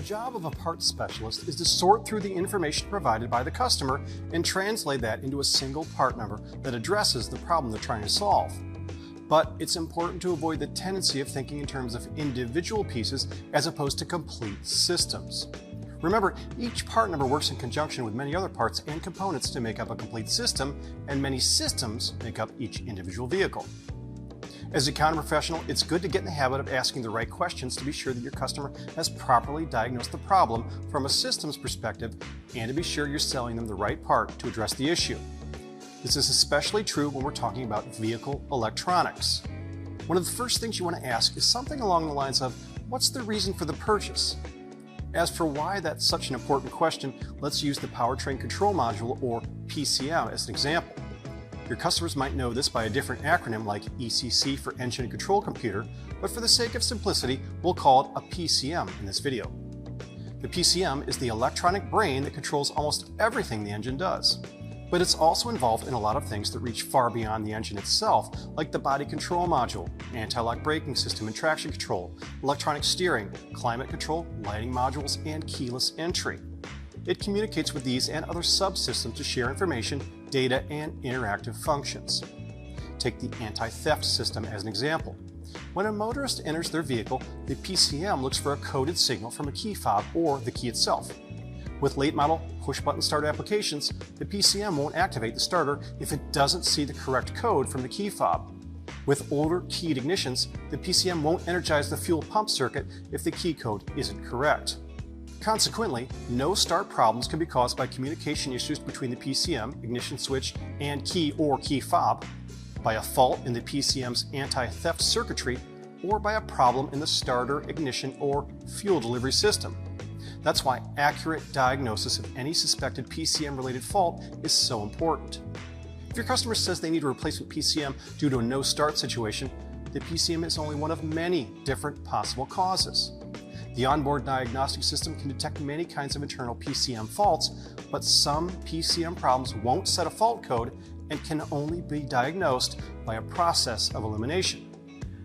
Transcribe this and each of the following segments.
job of a parts specialist is to sort through the information provided by the customer and translate that into a single part number that addresses the problem they're trying to solve. But it's important to avoid the tendency of thinking in terms of individual pieces as opposed to complete systems. Remember, each part number works in conjunction with many other parts and components to make up a complete system, and many systems make up each individual vehicle. As an accounting professional, it's good to get in the habit of asking the right questions to be sure that your customer has properly diagnosed the problem from a systems perspective and to be sure you're selling them the right part to address the issue. This is especially true when we're talking about vehicle electronics. One of the first things you want to ask is something along the lines of, what's the reason for the purchase? As for why that's such an important question, let's use the Powertrain Control Module, or PCM, as an example. Your customers might know this by a different acronym like ECC for Engine and Control Computer, but for the sake of simplicity, we'll call it a PCM in this video. The PCM is the electronic brain that controls almost everything the engine does. But it's also involved in a lot of things that reach far beyond the engine itself, like the body control module, anti-lock braking system and traction control, electronic steering, climate control, lighting modules, and keyless entry. It communicates with these and other subsystems to share information, data, and interactive functions. Take the anti-theft system as an example. When a motorist enters their vehicle, the PCM looks for a coded signal from a key fob or the key itself. With late model push-button start applications, the PCM won't activate the starter if it doesn't see the correct code from the key fob. With older keyed ignitions, the PCM won't energize the fuel pump circuit if the key code isn't correct. Consequently, no start problems can be caused by communication issues between the PCM, ignition switch, and key or key fob, by a fault in the PCM's anti-theft circuitry, or by a problem in the starter, ignition, or fuel delivery system. That's why accurate diagnosis of any suspected PCM-related fault is so important. If your customer says they need a replacement PCM due to a no-start situation, the PCM is only one of many different possible causes. The onboard diagnostic system can detect many kinds of internal PCM faults, but some PCM problems won't set a fault code and can only be diagnosed by a process of elimination.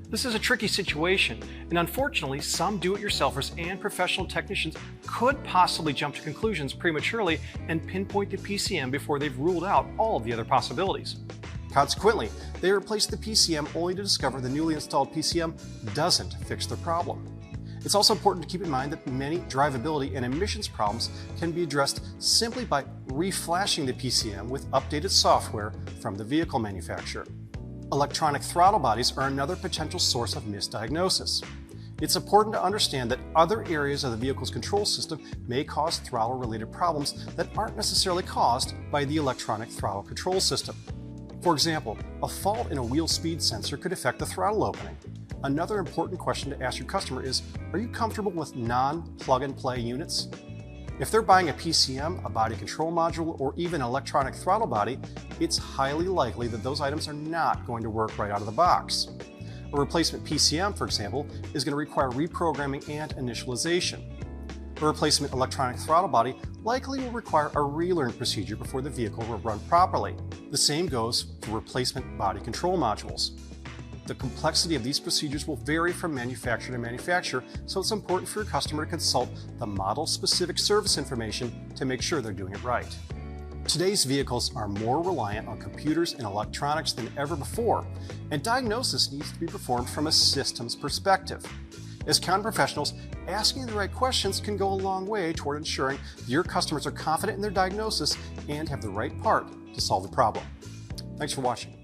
This is a tricky situation, and unfortunately, some do-it-yourselfers and professional technicians could possibly jump to conclusions prematurely and pinpoint the PCM before they've ruled out all of the other possibilities. Consequently, they replace the PCM only to discover the newly installed PCM doesn't fix the problem. It's also important to keep in mind that many drivability and emissions problems can be addressed simply by reflashing the PCM with updated software from the vehicle manufacturer. Electronic throttle bodies are another potential source of misdiagnosis. It's important to understand that other areas of the vehicle's control system may cause throttle-related problems that aren't necessarily caused by the electronic throttle control system. For example, a fault in a wheel speed sensor could affect the throttle opening. Another important question to ask your customer is, are you comfortable with non-plug-and-play units? If they're buying a PCM, a body control module, or even an electronic throttle body, it's highly likely that those items are not going to work right out of the box. A replacement PCM, for example, is going to require reprogramming and initialization. A replacement electronic throttle body likely will require a relearn procedure before the vehicle will run properly. The same goes for replacement body control modules. The complexity of these procedures will vary from manufacturer to manufacturer, so it's important for your customer to consult the model-specific service information to make sure they're doing it right. Today's vehicles are more reliant on computers and electronics than ever before, and diagnosis needs to be performed from a systems perspective. As accounting professionals, asking the right questions can go a long way toward ensuring that your customers are confident in their diagnosis and have the right part to solve the problem. Thanks for watching.